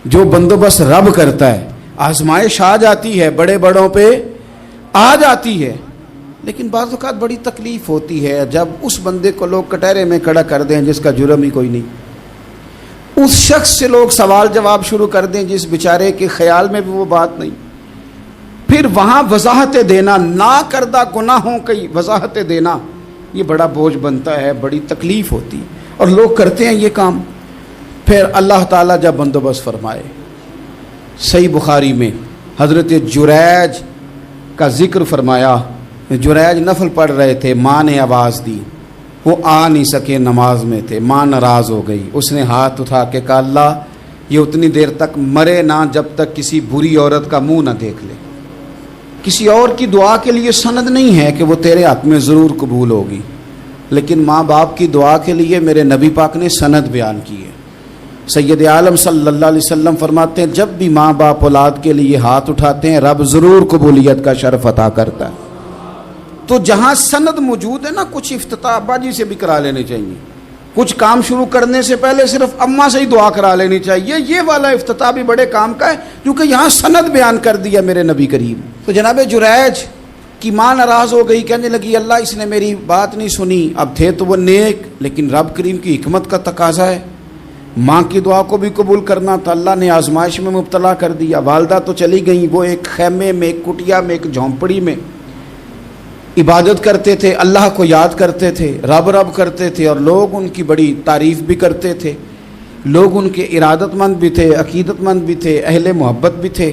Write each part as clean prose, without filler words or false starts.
جو بندوبست رب کرتا ہے. آزمائش آ جاتی ہے, بڑے بڑوں پہ آ جاتی ہے, لیکن بعض اوقات بڑی تکلیف ہوتی ہے جب اس بندے کو لوگ کٹہرے میں کھڑا کر دیں جس کا جرم ہی کوئی نہیں, اس شخص سے لوگ سوال جواب شروع کر دیں جس بیچارے کے خیال میں بھی وہ بات نہیں. پھر وہاں وضاحتیں دینا, نہ کردہ گناہوں کی وضاحتیں دینا, یہ بڑا بوجھ بنتا ہے, بڑی تکلیف ہوتی, اور لوگ کرتے ہیں یہ کام. پھر اللہ تعالیٰ جب بندوبست فرمائے, صحیح بخاری میں حضرت جریج کا ذکر فرمایا. جریج نفل پڑھ رہے تھے, ماں نے آواز دی, وہ آ نہیں سکے, نماز میں تھے, ماں ناراض ہو گئی. اس نے ہاتھ اٹھا کے کہا اللہ یہ اتنی دیر تک مرے نہ جب تک کسی بری عورت کا منہ نہ دیکھ لے. کسی اور کی دعا کے لیے سند نہیں ہے کہ وہ تیرے حق میں ضرور قبول ہوگی, لیکن ماں باپ کی دعا کے لیے میرے نبی پاک نے سند بیان کی ہے. سید عالم صلی اللہ علیہ وسلم فرماتے ہیں جب بھی ماں باپ اولاد کے لیے ہاتھ اٹھاتے ہیں رب ضرور قبولیت کا شرف عطا کرتا ہے. تو جہاں سند موجود ہے نا, کچھ افتتاح ابا جی سے بھی کرا لینے چاہیے, کچھ کام شروع کرنے سے پہلے صرف اماں سے ہی دعا کرا لینی چاہیے. یہ والا افتتاح بھی بڑے کام کا ہے کیونکہ یہاں سند بیان کر دیا میرے نبی کریم. تو جناب جریج کی ماں ناراض ہو گئی, کہنے لگی اللہ اس نے میری بات نہیں سنی. اب تھے تو وہ نیک, لیکن رب کریم کی حکمت کا تقاضا ہے, ماں کی دعا کو بھی قبول کرنا تھا. اللہ نے آزمائش میں مبتلا کر دیا. والدہ تو چلی گئیں, وہ ایک خیمے میں, ایک کٹیا میں, ایک جھونپڑی میں عبادت کرتے تھے, اللہ کو یاد کرتے تھے, رب رب کرتے تھے, اور لوگ ان کی بڑی تعریف بھی کرتے تھے. لوگ ان کے ارادت مند بھی تھے, عقیدت مند بھی تھے, اہل محبت بھی تھے.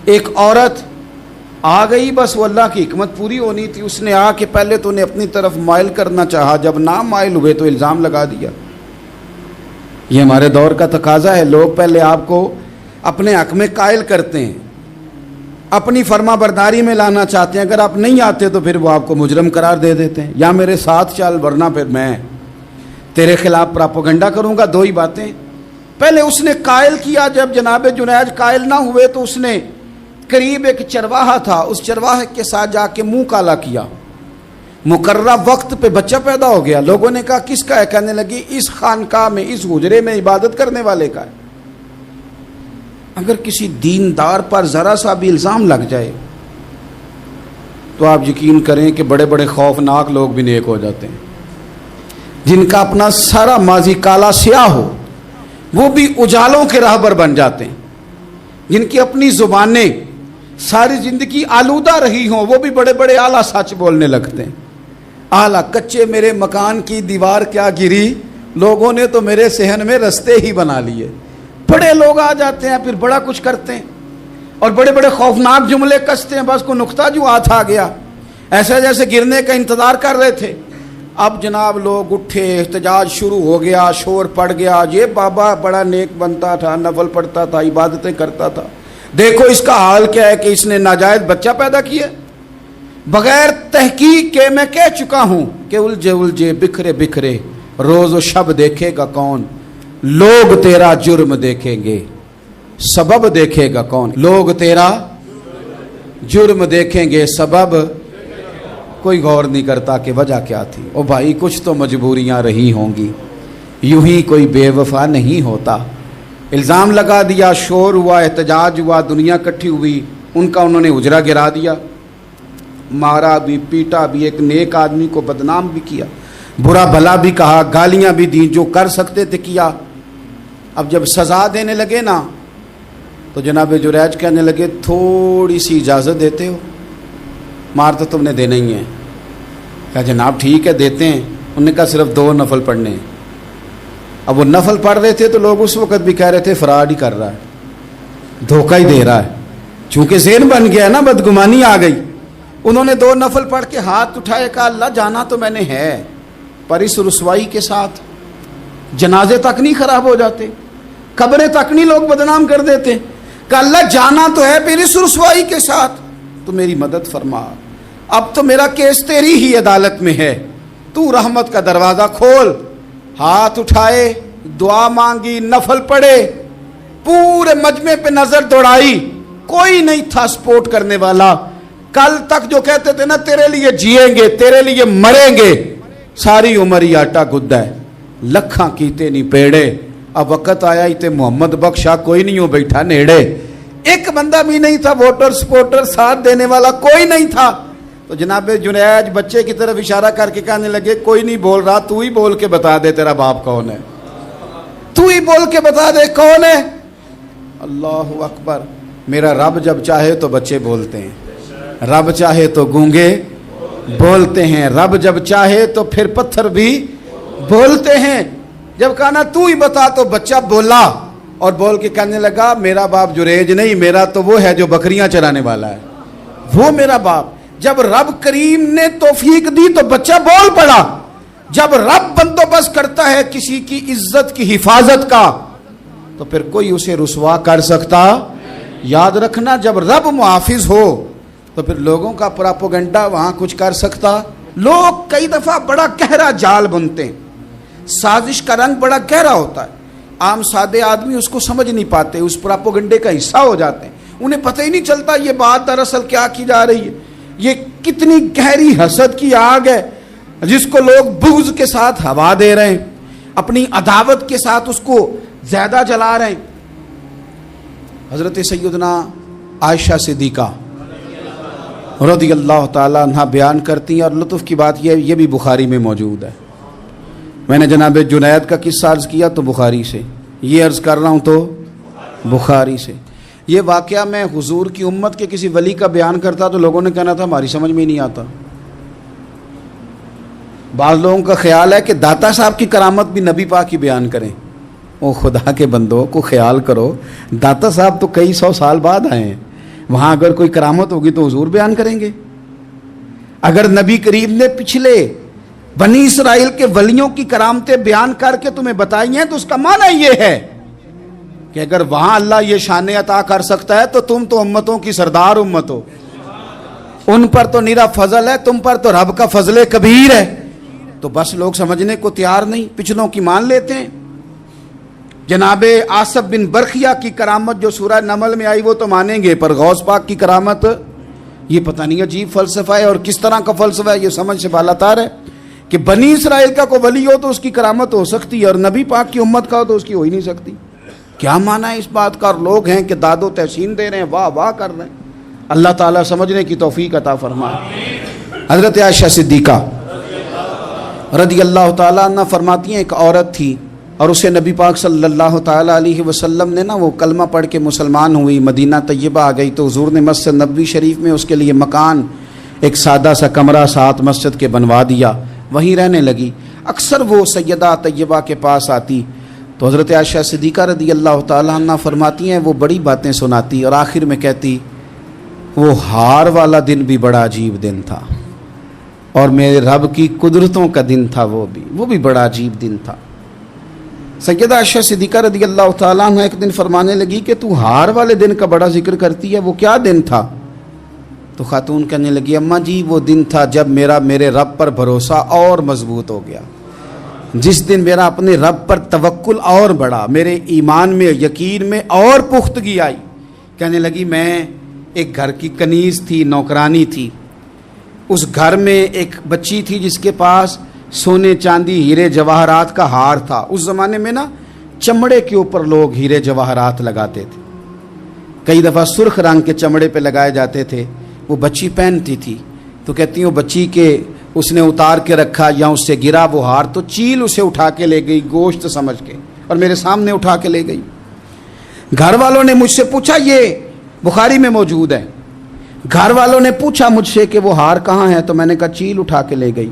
ایک عورت آ گئی, بس وہ اللہ کی حکمت پوری ہونی تھی. اس نے آ کے پہلے تو انہیں اپنی طرف مائل کرنا چاہا, جب نہ مائل ہوئے تو الزام لگا دیا. یہ ہمارے دور کا تقاضا ہے, لوگ پہلے آپ کو اپنے حق میں قائل کرتے ہیں, اپنی فرما برداری میں لانا چاہتے ہیں. اگر آپ نہیں آتے تو پھر وہ آپ کو مجرم قرار دے دیتے ہیں, یا میرے ساتھ چل ورنہ پھر میں تیرے خلاف پراپوگنڈا کروں گا. دو ہی باتیں. پہلے اس نے قائل کیا, جب جناب جنیج قائل نہ ہوئے تو اس نے قریب ایک چرواہا تھا, اس چرواہے کے ساتھ جا کے منہ کالا کیا. مقررہ وقت پہ بچہ پیدا ہو گیا. لوگوں نے کہا کس کا ہے؟ کہنے لگی اس خانقاہ میں, اس حجرے میں عبادت کرنے والے کا ہے. اگر کسی دیندار پر ذرا سا بھی الزام لگ جائے تو آپ یقین کریں کہ بڑے بڑے خوفناک لوگ بھی نیک ہو جاتے ہیں. جن کا اپنا سارا ماضی کالا سیاہ ہو وہ بھی اجالوں کے راہبر بن جاتے ہیں. جن کی اپنی زبانیں ساری زندگی آلودہ رہی ہوں وہ بھی بڑے بڑے اعلیٰ سچ بولنے لگتے ہیں. اعلیٰ کچے میرے مکان کی دیوار کیا گری, لوگوں نے تو میرے صحن میں رستے ہی بنا لیے. بڑے لوگ آ جاتے ہیں, پھر بڑا کچھ کرتے ہیں اور بڑے بڑے خوفناک جملے کستے ہیں. بس کو نقطہ جو ہاتھ آ گیا, ایسا جیسے گرنے کا انتظار کر رہے تھے. اب جناب لوگ اٹھے, احتجاج شروع ہو گیا, شور پڑ گیا. یہ بابا بڑا نیک بنتا تھا, نفل پڑھتا تھا, عبادتیں کرتا تھا, دیکھو اس کا حال کیا ہے کہ اس نے ناجائز بچہ پیدا کیا. بغیر تحقیق کے میں کہہ چکا ہوں کہ الجھے الجھے بکھرے بکھرے روز و شب دیکھے گا کون, لوگ تیرا جرم دیکھیں گے, سبب دیکھے گا کون. لوگ تیرا جرم دیکھیں گے, سبب کوئی غور نہیں کرتا کہ وجہ کیا تھی. او بھائی کچھ تو مجبوریاں رہی ہوں گی, یوں ہی کوئی بے وفا نہیں ہوتا. الزام لگا دیا, شور ہوا, احتجاج ہوا, دنیا اکٹھی ہوئی, ان کا انہوں نے حجرہ گرا دیا, مارا بھی, پیٹا بھی, ایک نیک آدمی کو بدنام بھی کیا, برا بھلا بھی کہا, گالیاں بھی دی, جو کر سکتے تھے کیا. اب جب سزا دینے لگے نا تو جناب جریج کہنے لگے تھوڑی سی اجازت دیتے ہو, مار تو تم نے دینا ہی ہے. کہا جناب ٹھیک ہے دیتے ہیں. انہوں نے کہا صرف 2 نفل پڑھنے ہیں. اب وہ نفل پڑھ رہے تھے تو لوگ اس وقت بھی کہہ رہے تھے فراڈ ہی کر رہا ہے, دھوکہ ہی دے رہا ہے. چونکہ ذہن بن گیا نا, بدگمانی آ گئی. انہوں نے 2 نفل پڑھ کے ہاتھ اٹھائے, کہا اللہ جانا تو میں نے ہے, پر اس رسوائی کے ساتھ جنازے تک نہیں خراب ہو جاتے, قبریں تک نہیں لوگ بدنام کر دیتے. کہ اللہ جانا تو ہے, پھر اس رسوائی کے ساتھ تو میری مدد فرما. اب تو میرا کیس تیری ہی عدالت میں ہے, تو رحمت کا دروازہ کھول. ہاتھ اٹھائے, دعا مانگی, نفل پڑھے, پورے مجمع پہ نظر دوڑائی, کوئی نہیں تھا سپورٹ کرنے والا. کل تک جو کہتے تھے نا تیرے لیے جیئیں گے, تیرے لیے مریں گے, ساری عمر ہی آٹا گدا ہے. لکھاں کیتے نہیں پیڑے, اب وقت آیا تے محمد بخشا کوئی نہیں ہو بیٹھا نیڑے, ایک بندہ بھی نہیں تھا, ووٹر سپورٹر ساتھ دینے والا کوئی نہیں تھا. تو جناب جنید بچے کی طرف اشارہ کر کے کہنے لگے کوئی نہیں بول رہا, تو ہی بول کے بتا دے تیرا باپ کون ہے, تو ہی بول کے بتا دے کون ہے. اللہ اکبر. میرا رب جب چاہے تو بچے بولتے ہیں, رب چاہے تو گونگے بولتے ہیں, رب جب چاہے تو پھر پتھر بھی بولتے ہیں. جب کہا نا تو ہی بتا تو بچہ بولا اور بول کے کہنے لگا میرا باپ جریج نہیں, میرا تو وہ ہے جو بکریاں چرانے والا ہے, وہ میرا باپ. جب رب کریم نے توفیق دی تو بچہ بول پڑا. جب رب بندوبست کرتا ہے کسی کی عزت کی حفاظت کا تو پھر کوئی اسے رسوا کر سکتا. یاد رکھنا جب رب محافظ ہو تو پھر لوگوں کا پراپوگنڈا وہاں کچھ کر سکتا. لوگ کئی دفعہ بڑا گہرا جال بنتے ہیں, سازش کا رنگ بڑا گہرا ہوتا ہے, عام سادے آدمی اس کو سمجھ نہیں پاتے, اس پراپوگنڈے کا حصہ ہو جاتے ہیں, انہیں پتہ ہی نہیں چلتا یہ بات دراصل کیا کی جا رہی ہے. یہ کتنی گہری حسد کی آگ ہے جس کو لوگ بغض کے ساتھ ہوا دے رہے ہیں, اپنی عداوت کے ساتھ اس کو زیادہ جلا رہے ہیں. حضرت سیدنا عائشہ صدیقہ رضی اللہ تعالیٰ عنہ بیان کرتی ہیں, اور لطف کی بات یہ بھی بخاری میں موجود ہے. میں نے جناب جنید کا قصہ عرض کیا تو بخاری سے, یہ عرض کر رہا ہوں تو بخاری سے. یہ واقعہ میں حضور کی امت کے کسی ولی کا بیان کرتا تو لوگوں نے کہنا تھا ہماری سمجھ میں نہیں آتا. بعض لوگوں کا خیال ہے کہ داتا صاحب کی کرامت بھی نبی پاک کی بیان کریں. او خدا کے بندوں کو خیال کرو, داتا صاحب تو کئی سو سال بعد آئے ہیں, وہاں اگر کوئی کرامت ہوگی تو حضور بیان کریں گے. اگر نبی کریم نے پچھلے بنی اسرائیل کے ولیوں کی کرامتیں بیان کر کے تمہیں بتائی ہیں تو اس کا معنی یہ ہے کہ اگر وہاں اللہ یہ شان عطا کر سکتا ہے تو تم تو امتوں کی سردار امت ہو, ان پر تو نیرا فضل ہے, تم پر تو رب کا فضل کبیر ہے. تو بس لوگ سمجھنے کو تیار نہیں, پچھلوں کی مان لیتے ہیں. جناب آصف بن برخیہ کی کرامت جو سورہ نمل میں آئی وہ تو مانیں گے, پر غوث پاک کی کرامت یہ پتہ نہیں عجیب فلسفہ ہے اور کس طرح کا فلسفہ ہے, یہ سمجھ سے بالاتار ہے کہ بنی اسرائیل کا کوئی ولی ہو تو اس کی کرامت ہو سکتی ہے اور نبی پاک کی امت کا ہو تو اس کی ہو ہی نہیں سکتی. کیا معنی ہے اس بات کا؟ اور لوگ ہیں کہ داد و تحسین دے رہے ہیں, واہ واہ کر رہے ہیں. اللہ تعالیٰ سمجھنے کی توفیق عطا فرمائے. حضرت عائشہ صدیقہ رضی اللہ تعالیٰ عنہ فرماتی ہیں ایک عورت تھی اور اسے نبی پاک صلی اللہ تعالیٰ علیہ وسلم نے وہ کلمہ پڑھ کے مسلمان ہوئی, مدینہ طیبہ آ گئی تو حضور نے مسجد نبوی شریف میں اس کے لیے مکان, ایک سادہ سا کمرہ ساتھ مسجد کے بنوا دیا, وہیں رہنے لگی. اکثر وہ سیدہ طیبہ کے پاس آتی تو حضرت عائشہ صدیقہ رضی اللہ تعالیٰ عنہ فرماتی ہیں وہ بڑی باتیں سناتی اور آخر میں کہتی وہ ہار والا دن بھی بڑا عجیب دن تھا اور میرے رب کی قدرتوں کا دن تھا, وہ بھی بڑا عجیب دن تھا. سیدہ عائشہ صدیقہ رضی اللہ تعالیٰ عنہ ایک دن فرمانے لگی کہ تو ہار والے دن کا بڑا ذکر کرتی ہے, وہ کیا دن تھا؟ تو خاتون کہنے لگی اماں جی وہ دن تھا جب میرے رب پر بھروسہ اور مضبوط ہو گیا, جس دن میرا اپنے رب پر توکل اور بڑھا, میرے ایمان میں یقین میں اور پختگی آئی. کہنے لگی میں ایک گھر کی کنیز تھی, نوکرانی تھی, اس گھر میں ایک بچی تھی جس کے پاس سونے چاندی ہیرے جواہرات کا ہار تھا. اس زمانے میں نا چمڑے کے اوپر لوگ ہیرے جواہرات لگاتے تھے, کئی دفعہ سرخ رنگ کے چمڑے پہ لگائے جاتے تھے. وہ بچی پہنتی تھی تو کہتی ہیں وہ بچی کے اس نے اتار کے رکھا یا اس سے گرا وہ ہار تو چیل اسے اٹھا کے لے گئی گوشت سمجھ کے اور میرے سامنے اٹھا کے لے گئی. گھر والوں نے مجھ سے پوچھا, یہ بخاری میں موجود ہے, گھر والوں نے پوچھا مجھ سے کہ وہ ہار کہاں ہے, تو میں نے کہا چیل اٹھا کے لے گئی.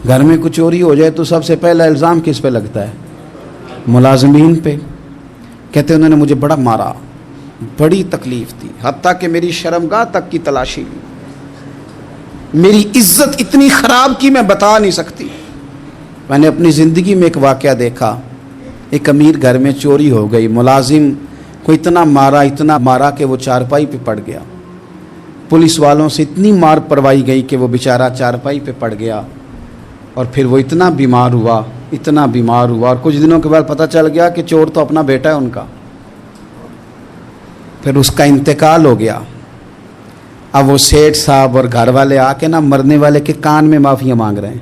گھر میں کچھ چوری ہو جائے تو سب سے پہلا الزام کس پہ لگتا ہے؟ ملازمین پہ. کہتے انہوں نے مجھے بڑا مارا, بڑی تکلیف تھی, حتیٰ کہ میری شرمگاہ تک کی تلاشی لی, میری عزت اتنی خراب کی میں بتا نہیں سکتی. میں نے اپنی زندگی میں ایک واقعہ دیکھا, ایک امیر گھر میں چوری ہو گئی, ملازم کو اتنا مارا کہ وہ چارپائی پہ پڑ گیا. پولیس والوں سے اتنی مار پروائی گئی کہ وہ بیچارہ چارپائی پہ پڑ گیا اور پھر وہ اتنا بیمار ہوا اور کچھ دنوں کے بعد پتہ چل گیا کہ چور تو اپنا بیٹا ہے ان کا. پھر اس کا انتقال ہو گیا. اب وہ سیٹھ صاحب اور گھر والے آ کے مرنے والے کے کان میں معافیاں مانگ رہے ہیں,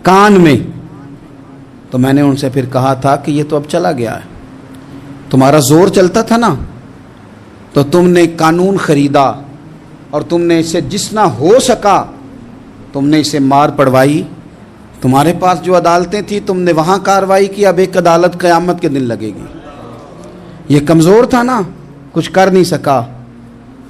کان میں تو میں نے ان سے پھر کہا تھا کہ یہ تو اب چلا گیا ہے، تمہارا زور چلتا تھا نا، تو تم نے قانون خریدا اور تم نے اسے جتنا ہو سکا تم نے اسے مار پڑوائی، تمہارے پاس جو عدالتیں تھیں تم نے وہاں کارروائی کی، اب ایک عدالت قیامت کے دن لگے گی۔ یہ کمزور تھا نا، کچھ کر نہیں سکا۔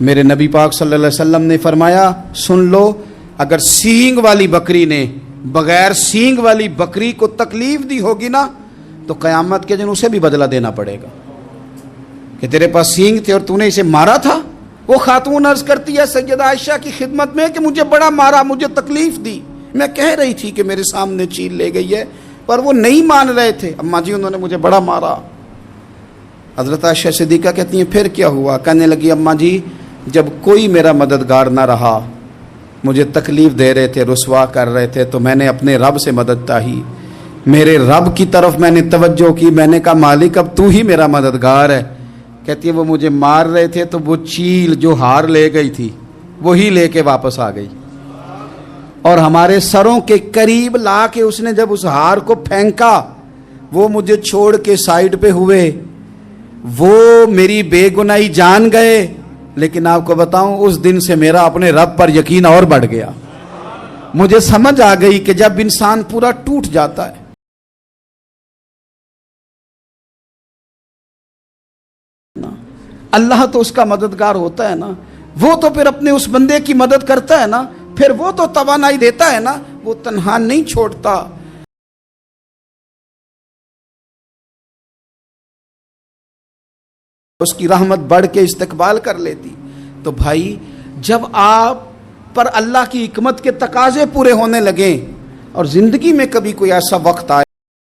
میرے نبی پاک صلی اللہ علیہ وسلم نے فرمایا سن لو، اگر سینگ والی بکری نے بغیر سینگ والی بکری کو تکلیف دی ہوگی نا تو قیامت کے دن اسے بھی بدلہ دینا پڑے گا کہ تیرے پاس سینگ تھے اور تو نے اسے مارا تھا۔ وہ خاتون عرض کرتی ہے سیدہ عائشہ کی خدمت میں کہ مجھے بڑا مارا، مجھے تکلیف دی، میں کہہ رہی تھی کہ میرے سامنے چیل لے گئی ہے پر وہ نہیں مان رہے تھے، اماں جی انہوں نے مجھے بڑا مارا۔ حضرت عائشہ صدیقہ کہتی ہیں پھر کیا ہوا؟ کہنے لگی اماں جی جب کوئی میرا مددگار نہ رہا، مجھے تکلیف دے رہے تھے، رسوا کر رہے تھے، تو میں نے اپنے رب سے مدد چاہی، میرے رب کی طرف میں نے توجہ کی، میں نے کہا مالک اب تو ہی میرا مددگار ہے۔ کہتی ہے وہ مجھے مار رہے تھے تو وہ چیل جو ہار لے گئی تھی وہی لے کے واپس آ گئی، اور ہمارے سروں کے قریب لا کے اس نے جب اس ہار کو پھینکا وہ مجھے چھوڑ کے سائیڈ پہ ہوئے، وہ میری بے گناہی جان گئے، لیکن آپ کو بتاؤں اس دن سے میرا اپنے رب پر یقین اور بڑھ گیا۔ مجھے سمجھ آ گئی کہ جب انسان پورا ٹوٹ جاتا ہے اللہ تو اس کا مددگار ہوتا ہے نا، وہ تو پھر اپنے اس بندے کی مدد کرتا ہے نا، پھر وہ تو توانائی دیتا ہے نا، وہ تنہا نہیں چھوڑتا۔ اس کی رحمت بڑھ کے استقبال کر لیتی۔ تو بھائی جب آپ پر اللہ کی حکمت کے تقاضے پورے ہونے لگیں اور زندگی میں کبھی کوئی ایسا وقت آئے